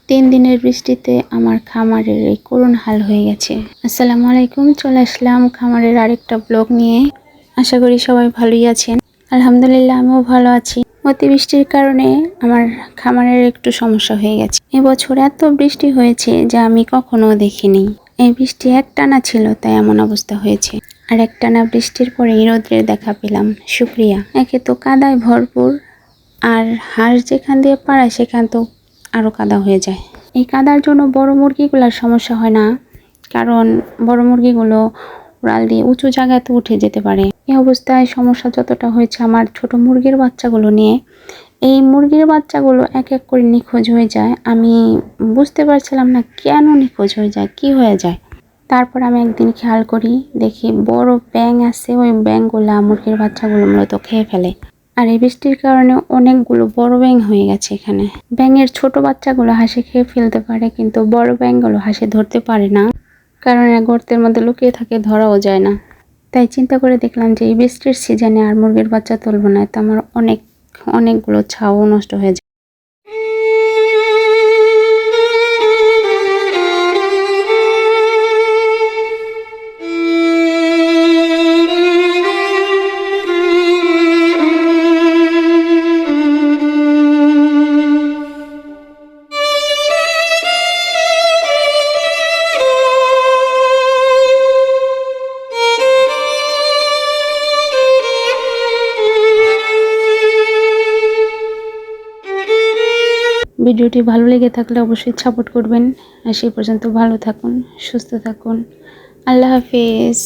3 দিনের বৃষ্টিতে আমার খামারের এই করুণ হাল হয়ে গেছে। আসসালামু আলাইকুম, চলে আসলাম খামারের আরেকটা ব্লগ নিয়ে। আশা করি সবাই ভালোই আছেন। আলহামদুলিল্লাহ, আমিও ভালো আছি। অতিবৃষ্টির কারণে আমার খামারের একটু সমস্যা হয়ে গেছে। এবছর এত বৃষ্টি হয়েছে যা আমি কখনো দেখিনি। এই বৃষ্টি একটানা ছিল, তাই এমন অবস্থা হয়েছে। আর একটানা বৃষ্টির পরে রোদ্রের দেখা পেলাম, শুকরিয়া। একে তো কাদায় ভরপুর, আর হাঁস যেখান দিয়ে পাড়ায় সেখান তো আরও কাদা হয়ে যায়। এই কাদার জন্য বড় মুরগিগুলোর সমস্যা হয় না, কারণ বড় মুরগিগুলো উড়াল দিয়ে উঁচু জায়গাতে উঠে যেতে পারে। এই অবস্থায় সমস্যা যতটা হয়েছে আমার ছোট মুরগির বাচ্চাগুলো নিয়ে। এই মুরগির বাচ্চাগুলো এক এক করে নিখোঁজ হয়ে যায়। আমি বুঝতে পারছিলাম না কেন নিখোঁজ হয়ে যায়, কি হয়ে যায়। তারপর আমি একদিন খেয়াল করি, দেখি বড় ব্যাঙ আছে, ওই ব্যাঙগুলা মুরগির বাচ্চাগুলো মূলত খেয়ে ফেলে। আর এই বৃষ্টির কারণে অনেকগুলো বড় ব্যাঙ হয়ে গেছে এখানে। ব্যাঙের ছোট বাচ্চাগুলো হাঁসে খেয়ে ফেলতে পারে, কিন্তু বড় ব্যাঙগুলো হাঁসে ধরতে পারে না, কারণ গর্তের মধ্যে লুকিয়ে থাকে, ধরাও যায় না। তাই চিন্তা করে দেখলাম যে এই বৃষ্টির সিজনে আর মুরগির বাচ্চা তুলব না, তো আমার অনেকগুলো ছাও নষ্ট হয়ে যায়। ভিডিওটি ভালো লেগে থাকলে অবশ্যই সাপোর্ট করবেন। আর সেই পর্যন্ত ভালো থাকুন, সুস্থ থাকুন। আল্লাহ হাফেজ।